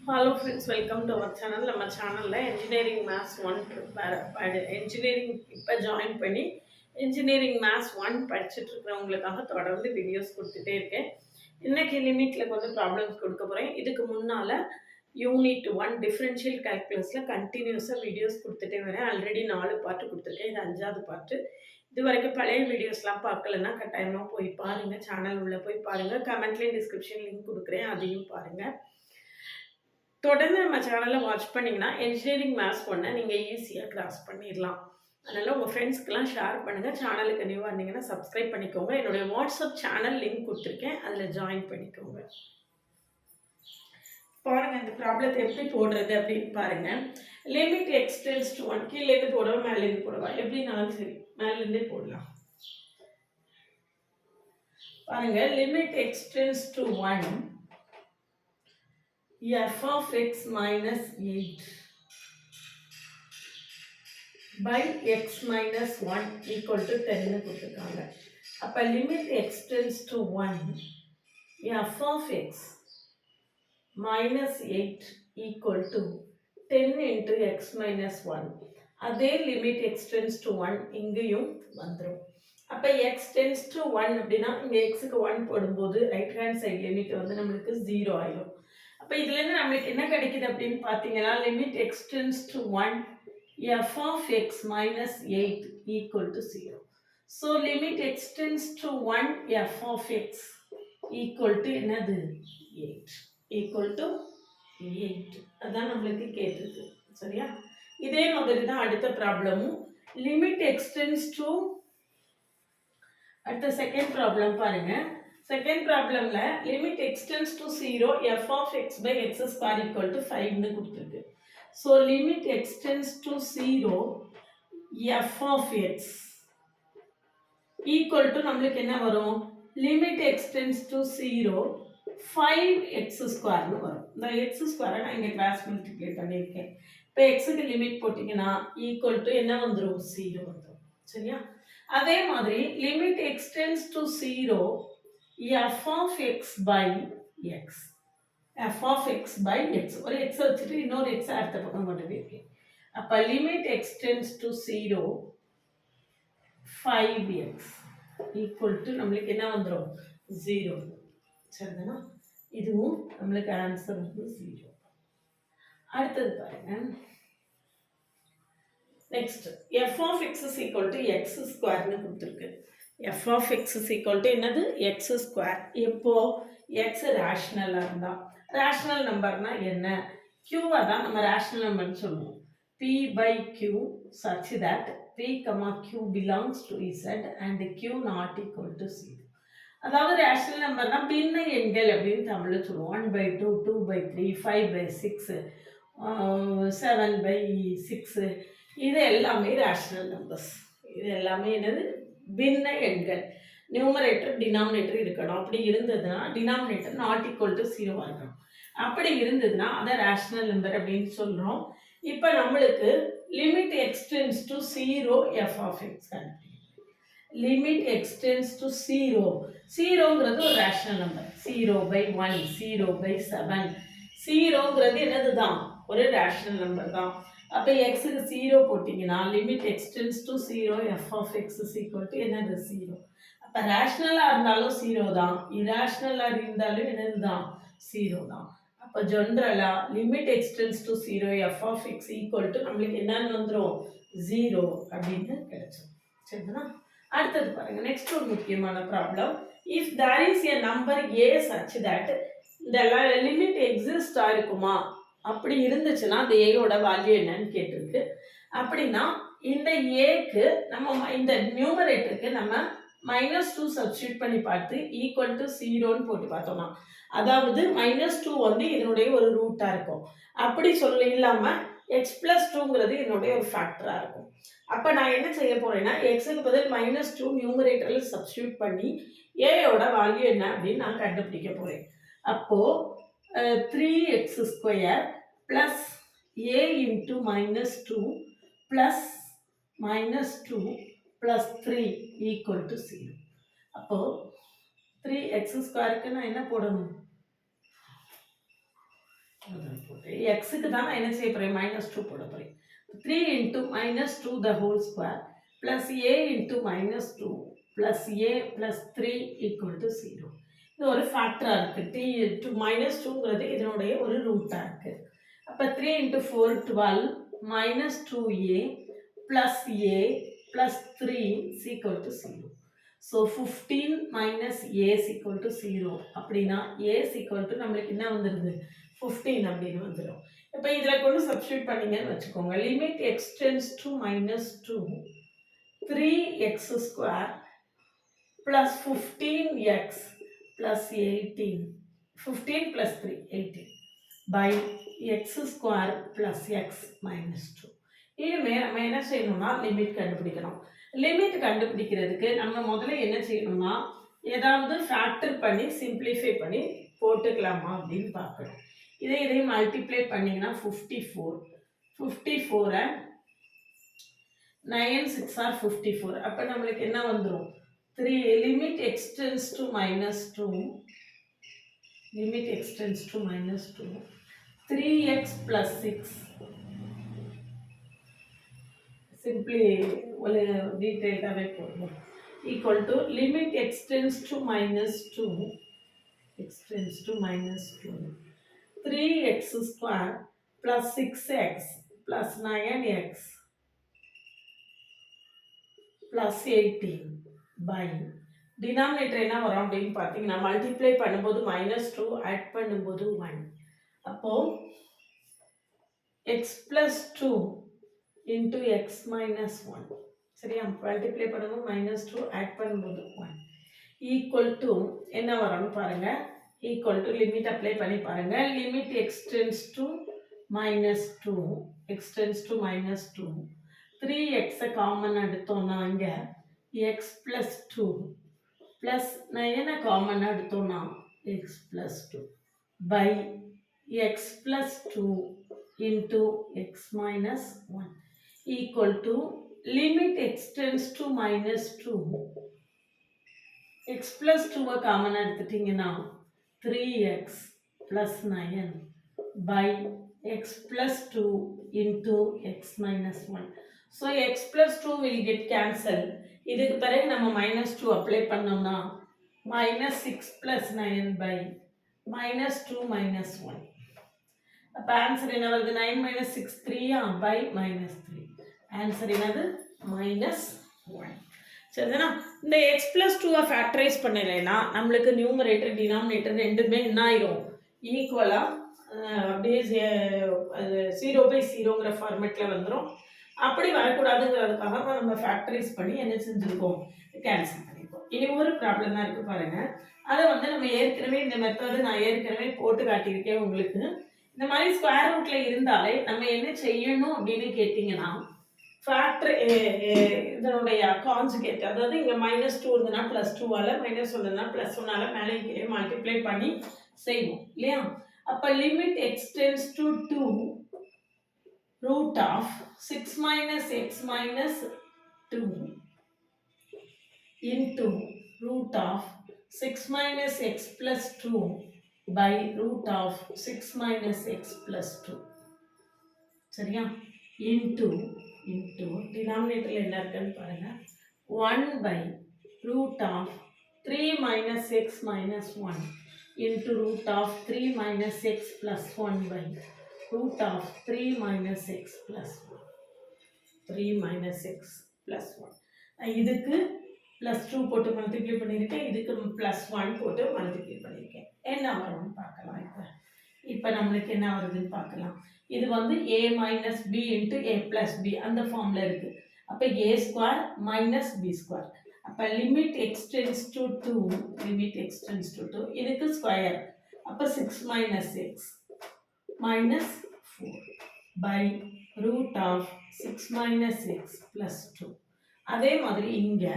Hello friends, welcome to our channel. நம்ம சேனலில் engineering maths one engineering இப்போ join பண்ணி இன்ஜினியரிங் மேத்ஸ் ஒன் படிச்சுட்டு இருக்கிறவங்களுக்காக தொடர்ந்து வீடியோஸ் கொடுத்துட்டே இருக்கேன். இன்றைக்கி லிமிட்டில் கொஞ்சம் ப்ராப்ளம்ஸ் கொடுக்க போகிறேன். இதுக்கு முன்னால் யூனிட் ஒன் டிஃப்ரென்ஷியல் கால்குலஸில் கண்டினியூஸாக வீடியோஸ் கொடுத்துட்டே வரேன். ஆல்ரெடி 4 பார்ட்டு கொடுத்துருக்கேன். இது 5வது பார்ட்டு. இது வரைக்கும் பழைய வீடியோஸ்லாம் பார்க்கலன்னா கட்டாயமாக போய் பாருங்கள். சேனல் உள்ளே போய் பாருங்கள். கமெண்ட்லேயும் டிஸ்கிரிப்ஷன் லிங்க் கொடுக்குறேன், அதையும் பாருங்கள். தொடர்ந்து நம்ம சேனலை வாட்ச் பண்ணிங்கன்னா இன்ஜினியரிங் மேத்ஸ் பண்ண நீங்கள் ஈஸியாக கிராஸ் பண்ணிடலாம். அதனால் உங்கள் ஃப்ரெண்ட்ஸ்க்கெலாம் ஷேர் பண்ணுங்கள். சேனலுக்கு நியூவாக இருந்தீங்கன்னா சப்ஸ்கிரைப் பண்ணிக்கோங்க. என்னுடைய வாட்ஸ்அப் சேனல் லிங்க் கொடுத்துருக்கேன், அதில் ஜாயின் பண்ணிக்கோங்க. பாருங்கள், இந்த ப்ராப்ளத்தை எப்படி போடுறது அப்படின்னு பாருங்கள். லிமிட் எக்ஸ்டென்ஸ் டு 1, கீழேருந்து போடுவா மேலேருந்து போடுவா, எப்படினாலும் சரி மேலேருந்தே போடலாம். பாருங்கள், limit x tends to 1 f of x minus 8 by x minus 1 equal to 10 கொடுத்துருக்காங்க. அப்போ limit extends to 1 f of x minus 8 equal to 10 into x minus 1. அதே limit extends to 1 இங்கேயும் வந்துடும். அப்போ x tends to 1 அப்படின்னா இங்கே xக்கு 1 போடும்போது ரைட் ஹேண்ட் சைட் லிமிட் வந்து நம்மளுக்கு 0 ஆயிடும். அப்போ இதுலேருந்து நம்மளுக்கு என்ன கிடைக்குது அப்படின்னு பார்த்தீங்கன்னா limit x tends to 1 f of x minus 8 equal to 0. So limit x tends to 1 f of x equal to என்னது 8 equal to 8. அதான் நம்மளுக்கு கேட்டிருக்கு. சரியா? இதே மாதிரி தான் அடுத்த ப்ராப்ளமும். லிமிட் எக்ஸ்டென்ஸ் டு அடுத்த செகண்ட் ப்ராப்ளம் பாருங்க. செகண்ட் ப்ராப்ளம்ல limit x tends to 0 f of x by x square equal to 5 கொடுத்துருக்கு. So limit x tends to 0 f of x equal to நம்மளுக்கு என்ன வரும்? லிமிட் எக்ஸ்டென்ஸ் டு 0 5x ஸ்கொயர்னு வரும். இந்த x ஸ்கொயரை நான் இங்கே கிராஸ் மல்டிப்ளை பண்ணியிருக்கேன். இப்போ எக்ஸுக்கு லிமிட் போட்டிங்கன்னா ஈக்குவல் டு என்ன வந்துடும்? 0 வந்துடும். சரியா? அதே மாதிரி limit x tends to 0 f of x by x. f of x by x. ஒரு x வச்சுட்டு இன்னொரு x அடுத்த பக்கம் கொண்டு போயிருக்கேன். அப்போ limit x tends to 0 5x equal to நம்மளுக்கு என்ன வந்துடும்? 0. சரிதானா? இதுவும் நம்மளுக்கு ஆன்சர் வந்து 0. அடுத்தது பாருங்க. Next f of x is equal to x ஸ்கொயர்னு கொடுத்துருக்கு. f of x is equal to என்னது? x square. எப்போ x ரேஷனலாக இருந்தால். ரேஷனல் நம்பர்னா என்ன? q தான் நம்ம ரேஷனல் நம்பர்னு சொல்லுவோம். p by q such that p, q belongs to z and q not equal to 0. அதாவது ரேஷனல் நம்பர்னா பின்ன எண்கள் அப்படின்னு தமிழில் சொல்லுவோம். 1/2, 2/3, 5/6, 7/6. இது எல்லாமே ரேஷனல் நம்பர்ஸ். இது எல்லாமே என்னது? பின்ன எண்கள். நியூமரேட்டர் டினாமினேட்டர் இருக்கணும். அப்படி இருந்ததுன்னா டினாமினேட்டர் நாட் ஈக்குவல் டு 0 இருக்கணும். அப்படி இருந்ததுன்னா அதை ரேஷனல் நம்பர் அப்படின்னு சொல்கிறோம். இப்போ நம்மளுக்கு limit x tends to 0 f of x. Limit x tends to 0. 0ங்கிறது ஒரு ரேஷனல் நம்பர். 0/1, 0/7. 0ங்கிறது என்னது தான்? ஒரு ரேஷனல் நம்பர் தான். அப்போ எக்ஸுக்கு 0 போட்டிங்கன்னா limit x tends to 0 f of x is equal to என்னது? 0. அப்போ ரேஷனலாக இருந்தாலும் 0 தான், இராஷனலாக இருந்தாலும் என்னது தான்? 0 தான். அப்போ ஜென்ரலாக limit x tends to 0 f of x equal to நம்மளுக்கு என்னன்னு வந்துடும்? 0 அப்படின்னு கிடைச்சோம். சரிங்களா? அடுத்தது பாருங்க. நெக்ஸ்ட் ஒரு முக்கியமான problem. If there is a number a such that இந்த லிமிட் எக்ஸிஸ்ட் இருக்குமா? அப்படி இருந்துச்சுன்னா அந்த ஏயோட வேல்யூ என்னன்னு கேட்டிருக்கு. அப்படின்னா இந்த ஏக்கு நம்ம இந்த நியூமரேட்டருக்கு நம்ம -2 சப்ஸ்டியூட் பண்ணி பார்த்து ஈக்குவல் டு 0ன்னு போட்டு பார்த்தோம்னா, அதாவது -2 வந்து இதனுடைய ஒரு ரூட்டாக இருக்கும். அப்படி சொல்ல இல்லாமல் x+2ங்கிறது என்னுடைய ஒரு ஃபேக்டராக இருக்கும். அப்போ நான் என்ன செய்ய போகிறேன்னா எக்ஸுக்கு பதில் -2 நியூமரேட்டரில் சப்ஸ்டியூட் பண்ணி ஏயோட வேல்யூ என்ன அப்படின்னு நான் கண்டுபிடிக்க போகிறேன். அப்போது 3x² plus a into -2 plus -2 plus 3 equal to 0. அப்போ 3x² நான் என்ன போடணும்? போட்டேன். எக்ஸுக்கு தான் நான் என்ன செய்ய போகிறேன், -2 போட போகிறேன். 3 × -2 the whole square plus a × -2 plus a plus 3 equal to 0. இது ஒரு ஃபேக்டராக இருக்குது. t × -2ங்கிறது இதனுடைய ஒரு ரூட்டாக இருக்குது. அப்போ 3 × 4 12 -2a plus a plus 3 is equal to 0. So 15 minus a is equal to 0. அப்படின்னா a is equal to நம்மளுக்கு என்ன வந்துடுது, 15 அப்படின்னு வந்துடும். இப்போ இதில் கொண்டு சப்ஸ்டியூட் பண்ணிங்கன்னு வச்சுக்கோங்க. Limit x tends to -2 3x² plus 15x plus 18 15 plus 3 18 by x² plus x minus 2. இனிமே நம்ம என்ன செய்யணும்னா லிமிட் கண்டுபிடிக்கணும். லிமிட் கண்டுபிடிக்கிறதுக்கு நம்ம முதல்ல என்ன செய்யணும்னா ஏதாவது ஃபேக்டர் பண்ணி சிம்பிளிஃபை பண்ணி போட்டுக்கலாமா அப்படின்னு பார்க்கணும். இதையும் மல்டிப்ளை பண்ணிங்கன்னா 54 9 6 are 54. அப்போ நம்மளுக்கு என்ன வந்துடும், 3 limit x tends to -2 limit x tends to -2 3x plus 6 simply ஒரு டீட்டெயில்டாகவே போடணும் equal to limit x tends to -2 3x² plus 6x plus 9x plus 18 by denominator என்ன வரும் அப்படின்னு பார்த்தீங்கன்னா மல்டிப்ளை பண்ணும்போது -2 ஆட் பண்ணும்போது 1. அப்போது x plus 2 into x minus 1 சரியா, மல்டிப்ளை பண்ணும்போது -2 ஆட் பண்ணும்போது 1 ஈக்குவல் டு என்ன வரும்னு பாருங்கள். ஈக்குவல் டு லிமிட் அப்ளை பண்ணி பாருங்கள். Limit x tends to -2 x tends to -2 3xை காமன் எடுத்தோம்னா இங்கே x plus 2 ப்ளஸ் 9 காமன் எடுத்தோம்னா x plus 2 by x plus 2 into x minus 1 equal to limit x tends to -2 x plus 2 common எடுத்துட்டிங்கன்னா 3x plus 9 by x plus 2 into x minus 1. So x plus 2 will get cancelled. இதுக்கு பிறகு நம்ம -2 apply பண்ணோம்னா -6 plus 9 by -2 minus 1. அப்போ answer என்ன வருது, 9 minus 6 3 by -3. Answer என்னது, -1. சரிதானா. இந்த எக்ஸ் ப்ளஸ் 2 ஃபேக்டரைஸ் பண்ணலைன்னா நம்மளுக்கு நியூமரேட்டர் டினாமினேட்டர் ரெண்டுமே என்ன ஆயிரும், ஈக்குவலாக அப்படியே 0/0ங்கிற ஃபார்மேட்டில் வந்துடும். அப்படி வரக்கூடாதுங்கிறதுக்காக நம்ம ஃபேக்டரைஸ் பண்ணி என்ன செஞ்சுருக்கோம், கேன்சல் பண்ணியிருக்கோம். இனி ஒரு ப்ராப்ளம் தான் இருக்குது பாருங்கள். அதை நம்ம ஏற்கனவே இந்த மெத்தடு நான் ஏற்கனவே போட்டு காட்டியிருக்கேன் உங்களுக்கு. இந்த மாதிரி ஸ்கொயர் ரூட்டில் இருந்தாலே நம்ம என்ன செய்யணும் அப்படின்னு கேட்டிங்கன்னா ஃபேக்டர் இதனுடைய கான்ஜுகேட், அதாவது இங்கே -2 இருந்ததுன்னா +2ஆல், -1 இருந்ததுன்னா +1ஆல் மேலே கீழே மல்டிப்ளை பண்ணி செய்வோம் இல்லையா. அப்போ limit x tends to 2 root of 6 minus x minus 2 into root of 6 minus x plus 2 by root of 6 minus x plus 2. சரியா, into denominator என்ன இருக்குன்னு பாருங்க, 1 by root of 3 minus x minus 1 into root of 3 minus x plus 1 by root of 3 minus x plus 1. 3 minus x plus 1. இதுக்கு +2 போட்டு multiply பண்ணியிருக்கேன், இதுக்கு +1 போட்டு multiply பண்ணியிருக்கேன். என்ன வரும்னு பார்க்கலாம். இப்போ நம்மளுக்கு என்ன வருதுன்னு பார்க்கலாம். இது a minus b into a plus b அந்த ஃபார்மில் இருக்குது. அப்போ a² minus b². அப்போ லிமிட் எக்ஸ் டென்ஸ் டு 2 இதுக்கு ஸ்கொயர். அப்போ 6 minus x minus 4 by root of 6 minus x plus 2. அதே மாதிரி இங்கே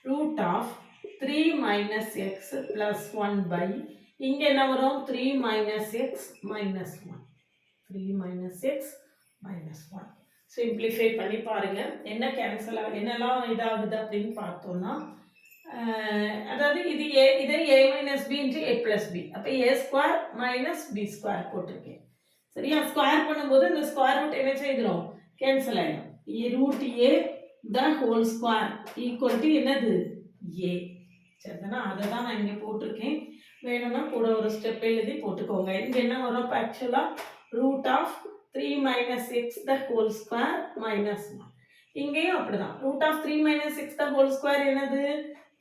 root of 3 minus x plus 1 by இங்கே என்ன வரும், 3 minus x minus 1. 3 minus x minus 1. Simplify பண்ணி பாருங்க என்ன கேன்சல் ஆகுது, என்னெல்லாம் இதாகுது அப்படின்னு பார்த்தோம்னா அதாவது இது ஏ இதை ஏ மைனஸ் பி இன்ட்டு ஏ ப்ளஸ் பி, அப்போ ஏ ஸ்கொயர் மைனஸ் பி ஸ்கொயர் போட்டிருக்கேன். சரியா? ஸ்கொயர் பண்ணும்போது இந்த ஸ்கொயர் ரூட் என்ன செய்திடும்? கேன்சல் ஆகிடும். Root a the whole square equal to என்னது? ஏ. சரிதானா? அதை தான் நான் இங்கே போட்டிருக்கேன். வேணும்னா கூட ஒரு ஸ்டெப் எழுதி போட்டுக்கோங்க. இங்கே என்ன வரும்? இப்போ ஆக்சுவலாக root of 3 minus x the whole square minus 1. இங்கேயும் அப்படிதான். Root of 3 minus x the whole square என்னது?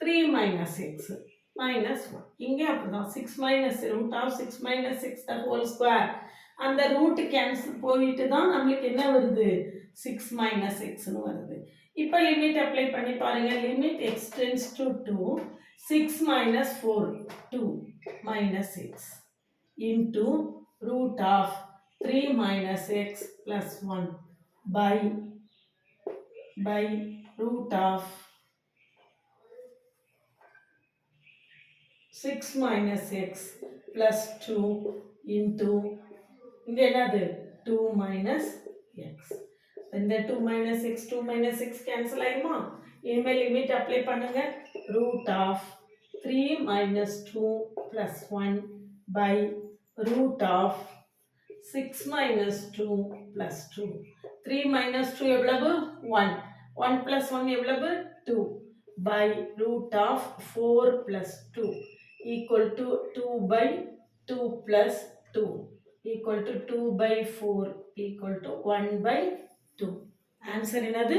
3 மைனஸ் எக்ஸ் மைனஸ் 1. இங்கே அப்படிதான். 6 minus root of 6 minus x the whole square, அந்த ரூட் கேன்சல் போயிட்டு தான் நம்மளுக்கு என்ன வருது? 6 மைனஸ் எக்ஸ்னு வருது. இப்போ லிமிட் அப்ளை பண்ணி பாருங்க. Limit x tends to 2, 6 minus 4, 2 minus 6 into root of 3 minus x plus 1 by root of 6 minus x plus 2 into இங்க என்னது? 2 minus x. இந்த 2 minus x 2 minus x cancel ஆயிடுமா? இனிமேல் லிமிட் அப்ளை பண்ணுங்க. root of 3 minus 2 plus 1 by root of 6 minus 2 plus 2. 3 minus 2 எவ்வளவு? 1. 1 plus 1 எவ்வளவு? 2 by root of 4 plus 2 equal to 2 by 2 plus 2 equal to 2 by 4 equal to 1 by 2. Answer என்னது?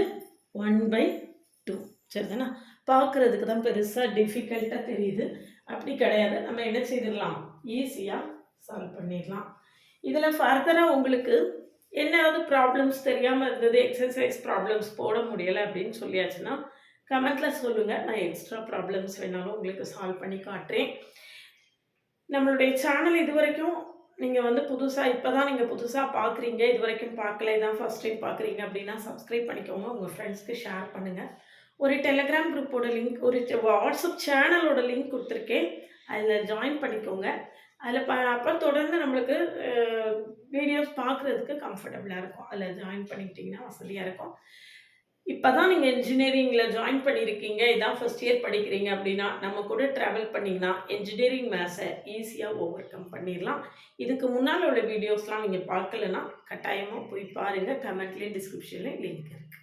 1 by 2. சரிதானா? பார்க்குறதுக்கு தான் பெருசாக டிஃபிகல்ட்டாக தெரியுது. அப்படி கிடையாது. நம்ம என்ன செய்திடலாம்? ஈஸியாக சால்வ் பண்ணிடலாம். இதில் ஃபர்தராக உங்களுக்கு என்னாவது ப்ராப்ளம்ஸ் தெரியாமல் இருந்தது, எக்ஸசைஸ் ப்ராப்ளம்ஸ் போட முடியலை அப்படின்னு சொல்லியாச்சுன்னா கமெண்ட்டில் சொல்லுங்கள். நான் எக்ஸ்ட்ரா ப்ராப்ளம்ஸ் வேணாலும் உங்களுக்கு சால்வ் பண்ணி காட்டுறேன். நம்மளுடைய சேனல் இது வரைக்கும் நீங்கள் புதுசாக இப்போ தான் நீங்கள் புதுசாக பார்க்குறீங்க, இது வரைக்கும் பார்க்கல, இதான் ஃபஸ்ட் டைம் பார்க்குறீங்க அப்படின்னா சப்ஸ்கிரைப் பண்ணிக்கோங்க. உங்கள் ஃப்ரெண்ட்ஸ்க்கு ஷேர் பண்ணுங்கள். ஒரு டெலகிராம் குரூப்போட லிங்க், ஒரு வாட்ஸ்அப் சேனலோட லிங்க் கொடுத்துருக்கேன், அதில் ஜாயின் பண்ணிக்கோங்க. அதில் அப்போ தொடர்ந்து நம்மளுக்கு வீடியோஸ் பார்க்குறதுக்கு கம்ஃபர்டபுளாக இருக்கும். அதில் ஜாயின் பண்ணிக்கிட்டிங்கன்னா வசதியாக இருக்கும். இப்போ தான் நீங்கள் இன்ஜினியரிங்கில் ஜாயின் பண்ணியிருக்கீங்க, இதான் ஃபஸ்ட் இயர் படிக்கிறீங்க அப்படின்னா நம்ம கூட ட்ராவல் பண்ணிங்கன்னா இன்ஜினியரிங் மேத்ஸை ஈஸியாக ஓவர் கம் பண்ணிடலாம். இதுக்கு முன்னால் உள்ள வீடியோஸ்லாம் நீங்கள் பார்க்கலன்னா கட்டாயமாக போய் பாருங்கள். கமெண்ட்லேயும் டிஸ்கிரிப்ஷன்லேயும் லிங்க் இருக்குது.